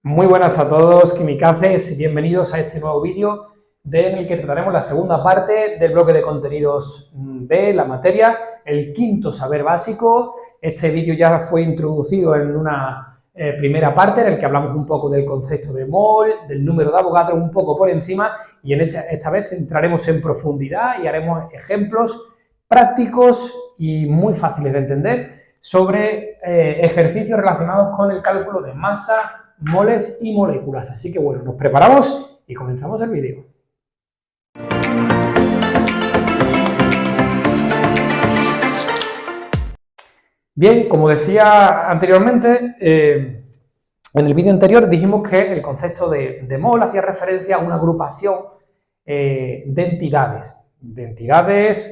Muy buenas a todos, quimicaces, y bienvenidos a este nuevo vídeo en el que trataremos la segunda parte del bloque de contenidos de la materia, el quinto saber básico. Este vídeo ya fue introducido en una primera parte en el que hablamos un poco del concepto de mol, del número de Avogadro un poco por encima, y esta vez entraremos en profundidad y haremos ejemplos prácticos y muy fáciles de entender sobre ejercicios relacionados con el cálculo de masa, moles y moléculas. Así que bueno, nos preparamos y comenzamos el vídeo. Bien, como decía anteriormente, en el vídeo anterior dijimos que el concepto de mol hacía referencia a una agrupación de entidades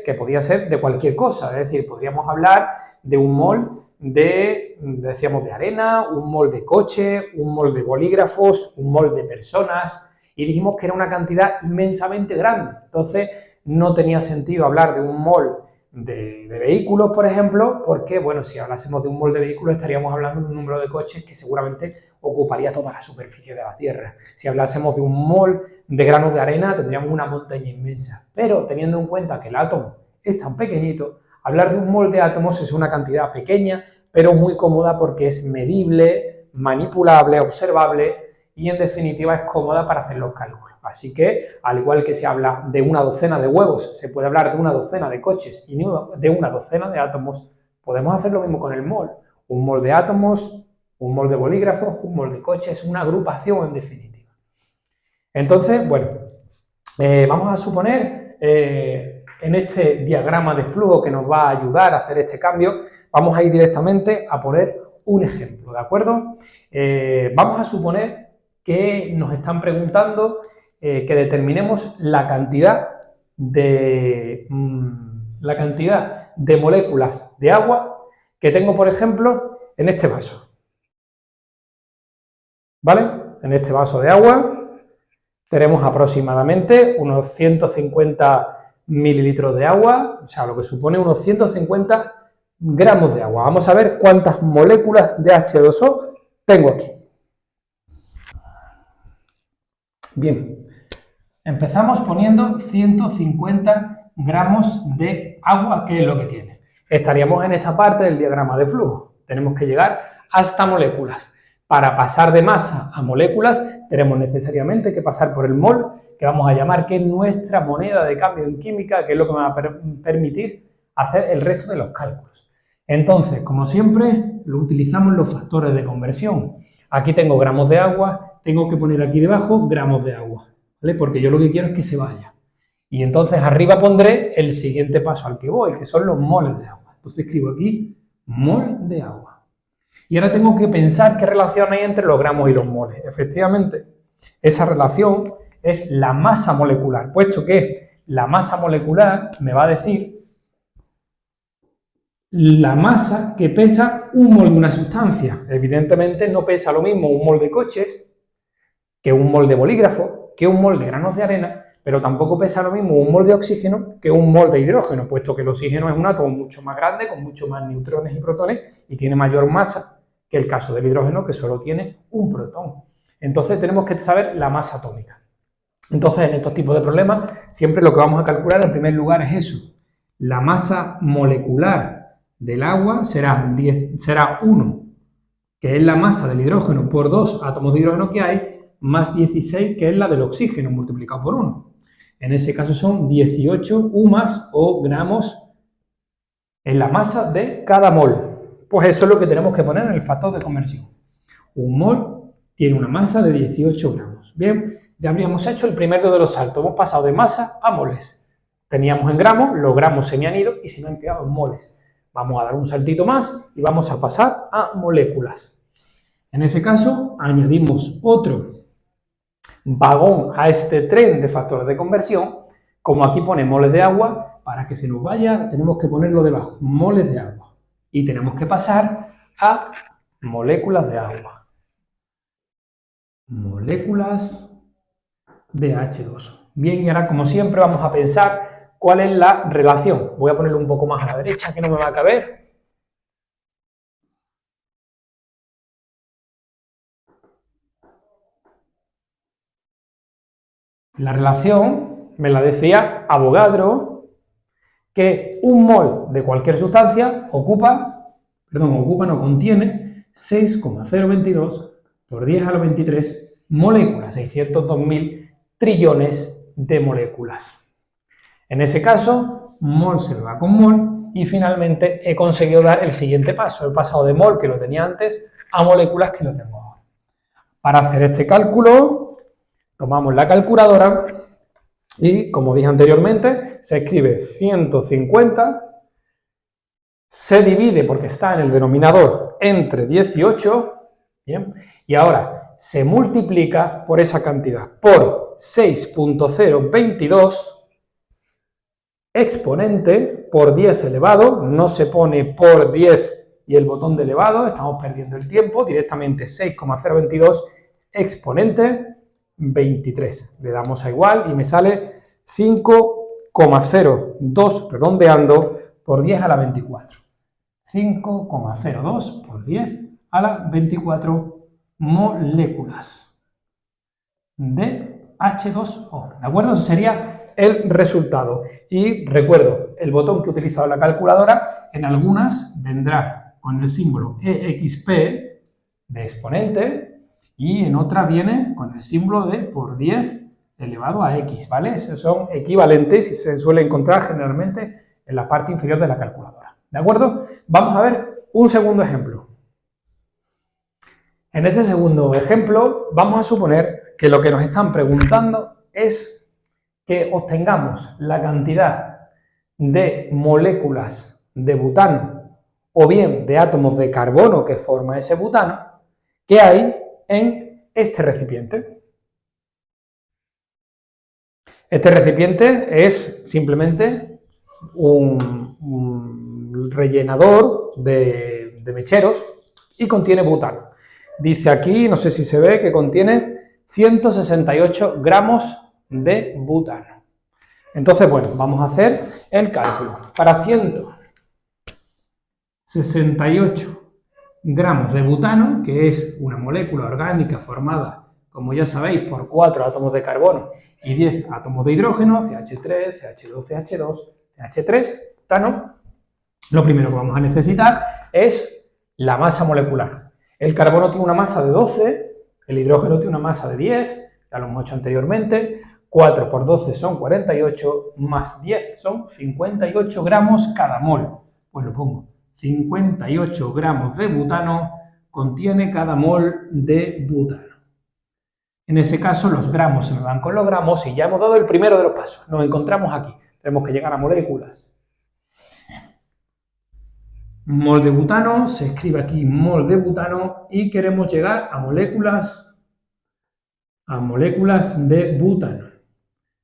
que podía ser de cualquier cosa, es decir, podríamos hablar de un mol decíamos, de arena, un mol de coche, un mol de bolígrafos, un mol de personas, y dijimos que era una cantidad inmensamente grande. Entonces, no tenía sentido hablar de un mol de vehículos, por ejemplo, porque, bueno, si hablásemos de un mol de vehículos estaríamos hablando de un número de coches que seguramente ocuparía toda la superficie de la Tierra. Si hablásemos de un mol de granos de arena tendríamos una montaña inmensa. Pero teniendo en cuenta que el átomo es tan pequeñito, hablar de un mol de átomos es una cantidad pequeña, pero muy cómoda porque es medible, manipulable, observable y en definitiva es cómoda para hacer los cálculos. Así que, al igual que se habla de una docena de huevos, se puede hablar de una docena de coches y de una docena de átomos, podemos hacer lo mismo con el mol. Un mol de átomos, un mol de bolígrafos, un mol de coches, una agrupación en definitiva. Entonces, bueno, vamos a suponer, en este diagrama de flujo que nos va a ayudar a hacer este cambio, vamos a ir directamente a poner un ejemplo, ¿de acuerdo? Vamos a suponer que nos están preguntando que determinemos la cantidad de moléculas de agua que tengo, por ejemplo, en este vaso. ¿Vale? En este vaso de agua tenemos aproximadamente unos 150 mililitros de agua, o sea, lo que supone unos 150 gramos de agua. Vamos a ver cuántas moléculas de H2O tengo aquí. Bien, empezamos poniendo 150 gramos de agua, que es lo que tiene. Estaríamos en esta parte del diagrama de flujo. Tenemos que llegar hasta moléculas. Para pasar de masa a moléculas tenemos necesariamente que pasar por el mol, que vamos a llamar que es nuestra moneda de cambio en química, que es lo que me va a permitir hacer el resto de los cálculos. Entonces, como siempre, lo utilizamos los factores de conversión. Aquí tengo gramos de agua, tengo que poner aquí debajo gramos de agua, ¿vale? Porque yo lo que quiero es que se vaya. Y entonces arriba pondré el siguiente paso al que voy, que son los moles de agua. Entonces escribo aquí mol de agua. Y ahora tengo que pensar qué relación hay entre los gramos y los moles. Efectivamente, esa relación es la masa molecular, puesto que la masa molecular me va a decir la masa que pesa un mol de una sustancia. Evidentemente no pesa lo mismo un mol de coches que un mol de bolígrafo, que un mol de granos de arena, pero tampoco pesa lo mismo un mol de oxígeno que un mol de hidrógeno, puesto que el oxígeno es un átomo mucho más grande, con mucho más neutrones y protones, y tiene mayor masa que el caso del hidrógeno, que solo tiene un protón. Entonces tenemos que saber la masa atómica. Entonces, en estos tipos de problemas, siempre lo que vamos a calcular en primer lugar es eso. La masa molecular del agua será 1, que es la masa del hidrógeno por 2 átomos de hidrógeno que hay, más 16, que es la del oxígeno, multiplicado por 1. En ese caso son 18 UMAS o gramos en la masa de cada mol. Pues eso es lo que tenemos que poner en el factor de conversión. Un mol tiene una masa de 18 gramos. Bien, ya habríamos hecho el primero de los saltos. Hemos pasado de masa a moles. Teníamos en gramos, los gramos se me han ido y se me han quedado en moles. Vamos a dar un saltito más y vamos a pasar a moléculas. En ese caso, añadimos otro vagón a este tren de factores de conversión. Como aquí pone moles de agua, para que se nos vaya tenemos que ponerlo debajo, moles de agua. Y tenemos que pasar a moléculas de agua. Moléculas de H2O. Bien, y ahora como siempre vamos a pensar cuál es la relación. Voy a ponerlo un poco más a la derecha, que no me va a caber. La relación me la decía Avogadro, que un mol de cualquier sustancia contiene 6,022 por 10 a la 23 moléculas, 602.000 trillones de moléculas. En ese caso, mol se me va con mol y finalmente he conseguido dar el siguiente paso. He pasado de mol, que lo tenía antes, a moléculas que lo tengo ahora. Para hacer este cálculo, tomamos la calculadora y, como dije anteriormente, se escribe 150, se divide, porque está en el denominador, entre 18, ¿bien? Y ahora se multiplica por esa cantidad, por 6.022 exponente por 10 elevado, no se pone por 10 y el botón de elevado, estamos perdiendo el tiempo, directamente 6,022 exponente 23. Le damos a igual y me sale 5,02, redondeando, por 10 a la 24. 5,02 por 10 a la 24 moléculas de H2O. ¿De acuerdo? Eso sería el resultado. Y recuerdo, el botón que he utilizado en la calculadora, en algunas vendrá con el símbolo EXP de exponente y en otra viene con el símbolo de por 10 elevado a X, ¿vale? Esos son equivalentes y se suele encontrar generalmente en la parte inferior de la calculadora. ¿De acuerdo? Vamos a ver un segundo ejemplo. En este segundo ejemplo vamos a suponer que lo que nos están preguntando es que obtengamos la cantidad de moléculas de butano o bien de átomos de carbono que forma ese butano que hay en este recipiente. Este recipiente es simplemente un rellenador de mecheros y contiene butano. Dice aquí, no sé si se ve, que contiene 168 gramos de butano. Entonces, bueno, vamos a hacer el cálculo. Para 168 gramos de butano, que es una molécula orgánica formada, como ya sabéis, por 4 átomos de carbono y 10 átomos de hidrógeno, CH3, CH2, CH2, CH3, butano, lo primero que vamos a necesitar es la masa molecular. El carbono tiene una masa de 12, el hidrógeno tiene una masa de 10, ya lo hemos hecho anteriormente. 4 por 12 son 48, más 10 son 58 gramos cada mol. Pues lo pongo, 58 gramos de butano contiene cada mol de butano. En ese caso los gramos se me van con los gramos y ya hemos dado el primero de los pasos. Nos encontramos aquí, tenemos que llegar a moléculas. Mol de butano, se escribe aquí mol de butano y queremos llegar a moléculas de butano.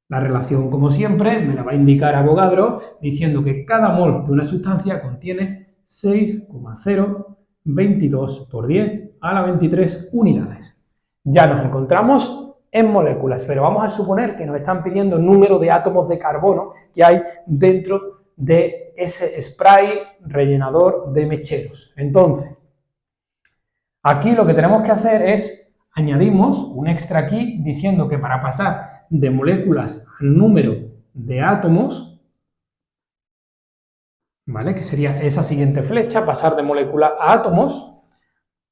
La relación, como siempre, me la va a indicar Avogadro diciendo que cada mol de una sustancia contiene 6,022 por 10 a la 23 unidades. Ya nos encontramos en moléculas, pero vamos a suponer que nos están pidiendo el número de átomos de carbono que hay dentro de ese spray rellenador de mecheros. Entonces, aquí lo que tenemos que hacer es añadimos un extra aquí diciendo que para pasar de moléculas al número de átomos, ¿vale? Que sería esa siguiente flecha, pasar de molécula a átomos,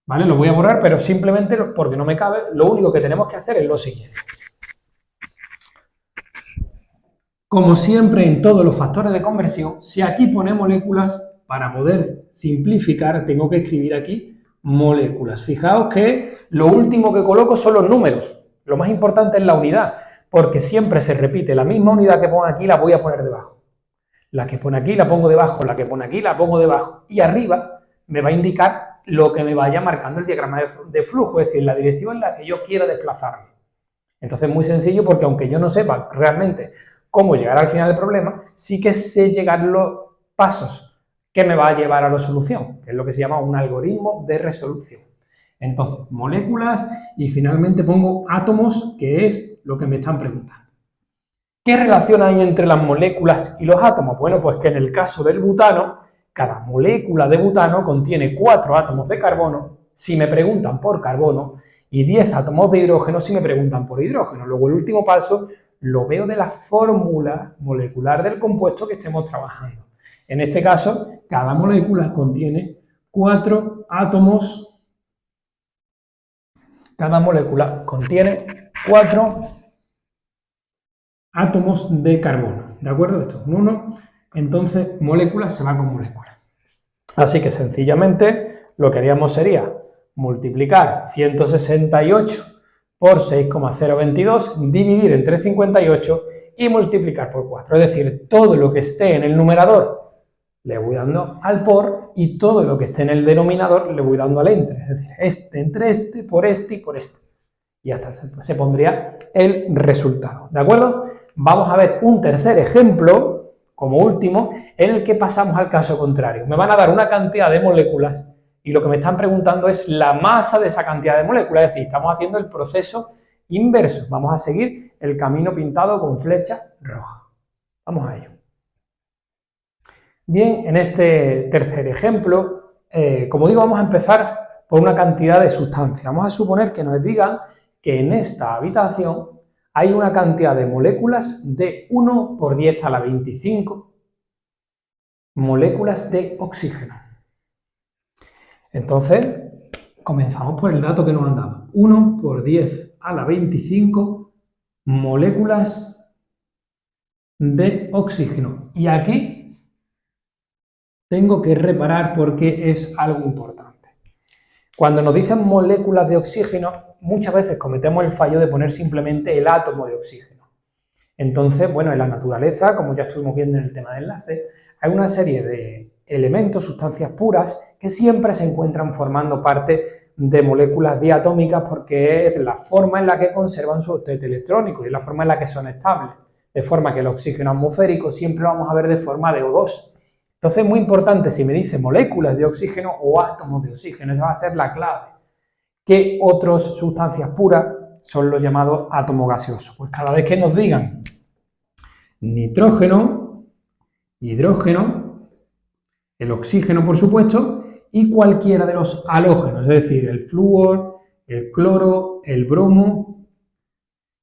¿vale? Lo voy a borrar, pero simplemente porque no me cabe, lo único que tenemos que hacer es lo siguiente. Como siempre en todos los factores de conversión, si aquí pone moléculas, para poder simplificar tengo que escribir aquí moléculas. Fijaos que lo último que coloco son los números, lo más importante es la unidad, porque siempre se repite la misma unidad que pongo aquí, la voy a poner debajo. La que pone aquí la pongo debajo, la que pone aquí la pongo debajo. Y arriba me va a indicar lo que me vaya marcando el diagrama de flujo, es decir, la dirección en la que yo quiera desplazarme. Entonces es muy sencillo porque aunque yo no sepa realmente cómo llegar al final del problema, sí que sé llegar los pasos que me va a llevar a la solución, que es lo que se llama un algoritmo de resolución. Entonces, moléculas y finalmente pongo átomos, que es lo que me están preguntando. ¿Qué relación hay entre las moléculas y los átomos? Bueno, pues que en el caso del butano, cada molécula de butano contiene 4 átomos de carbono, si me preguntan por carbono, y 10 átomos de hidrógeno si me preguntan por hidrógeno. Luego el último paso lo veo de la fórmula molecular del compuesto que estemos trabajando. En este caso, cada molécula contiene 4 átomos. Cada molécula contiene 4 átomos de carbono, ¿de acuerdo? Esto es un 1, entonces molécula se va con molécula. Así que sencillamente lo que haríamos sería multiplicar 168 por 6,022, dividir entre 58 y multiplicar por 4. Es decir, todo lo que esté en el numerador le voy dando al por y todo lo que esté en el denominador le voy dando al entre. Es decir, este entre este, por este y por este. Y hasta se pondría el resultado, ¿de acuerdo? Vamos a ver un tercer ejemplo, como último, en el que pasamos al caso contrario. Me van a dar una cantidad de moléculas y lo que me están preguntando es la masa de esa cantidad de moléculas. Es decir, estamos haciendo el proceso inverso. Vamos a seguir el camino pintado con flecha roja. Vamos a ello. Bien, en este tercer ejemplo, como digo, vamos a empezar por una cantidad de sustancia. Vamos a suponer que nos digan que en esta habitación hay una cantidad de moléculas de 1 por 10 a la 25 moléculas de oxígeno. Entonces, comenzamos por el dato que nos han dado. 1 por 10 a la 25 moléculas de oxígeno. Y aquí tengo que reparar porque es algo importante. Cuando nos dicen moléculas de oxígeno, muchas veces cometemos el fallo de poner simplemente el átomo de oxígeno. Entonces, bueno, en la naturaleza, como ya estuvimos viendo en el tema de enlace, hay una serie de elementos, sustancias puras, que siempre se encuentran formando parte de moléculas diatómicas porque es la forma en la que conservan su octeto electrónico y la forma en la que son estables. De forma que el oxígeno atmosférico siempre lo vamos a ver de forma de O2. Entonces es muy importante si me dice moléculas de oxígeno o átomos de oxígeno, esa va a ser la clave. ¿Qué otras sustancias puras son los llamados átomos gaseosos? Pues cada vez que nos digan nitrógeno, hidrógeno, el oxígeno por supuesto, y cualquiera de los halógenos, es decir, el flúor, el cloro, el bromo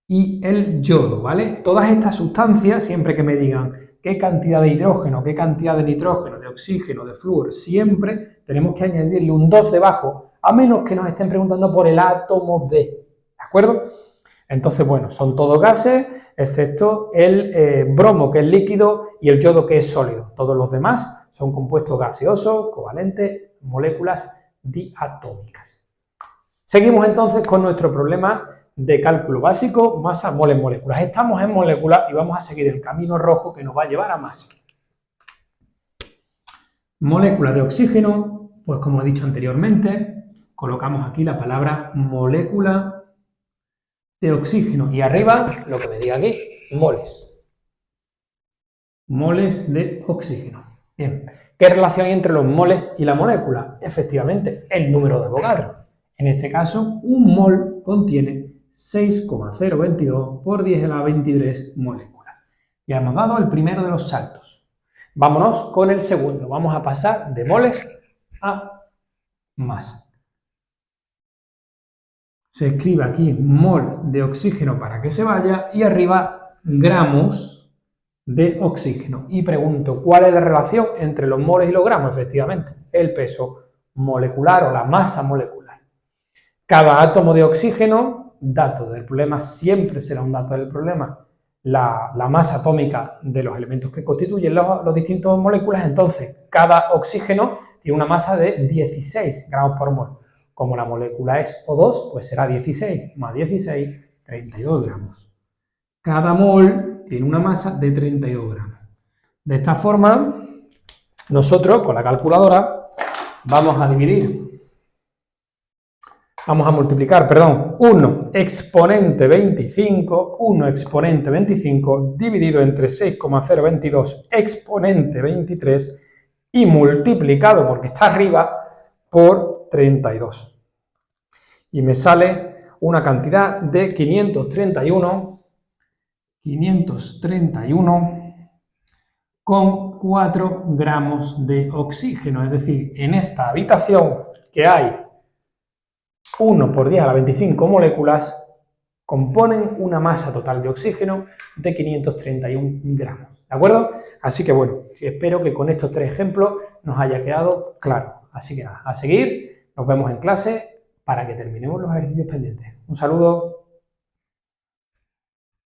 y el yodo, ¿vale? Todas estas sustancias, siempre que me digan qué cantidad de hidrógeno, qué cantidad de nitrógeno, de oxígeno, de flúor, siempre tenemos que añadirle un 2 debajo, a menos que nos estén preguntando por el átomo ¿de acuerdo? Entonces, bueno, son todos gases, excepto el bromo, que es líquido, y el yodo, que es sólido. Todos los demás son compuestos gaseosos, covalentes, moléculas diatómicas. Seguimos entonces con nuestro problema de cálculo básico, masa, moles, moléculas. Estamos en moléculas y vamos a seguir el camino rojo que nos va a llevar a masa. Molécula de oxígeno, pues como he dicho anteriormente, colocamos aquí la palabra molécula de oxígeno y arriba lo que me diga aquí, moles. Moles de oxígeno. Bien, ¿qué relación hay entre los moles y la molécula? Efectivamente, el número de Avogadro. En este caso, un mol contiene 6,022 por 10 a la 23 moléculas. Ya hemos dado el primero de los saltos. Vámonos con el segundo. Vamos a pasar de moles a masa. Se escribe aquí mol de oxígeno para que se vaya y arriba gramos de oxígeno. Y pregunto, ¿cuál es la relación entre los moles y los gramos? Efectivamente, el peso molecular o la masa molecular. Cada átomo de oxígeno, dato del problema, siempre será un dato del problema, la masa atómica de los elementos que constituyen los distintos moléculas. Entonces, cada oxígeno tiene una masa de 16 gramos por mol. Como la molécula es O2, pues será 16 más 16, 32 gramos. Cada mol tiene una masa de 32 gramos. De esta forma, nosotros con la calculadora vamos a multiplicar, 1 exponente 25, 1 exponente 25 dividido entre 6,022 exponente 23 y multiplicado, porque está arriba, por 32. Y me sale una cantidad de 531,4 gramos de oxígeno. Es decir, en esta habitación que hay 1 por 10 a la 25 moléculas, componen una masa total de oxígeno de 531 gramos, ¿de acuerdo? Así que bueno, espero que con estos 3 ejemplos nos haya quedado claro. Así que nada, a seguir, nos vemos en clase para que terminemos los ejercicios pendientes. Un saludo.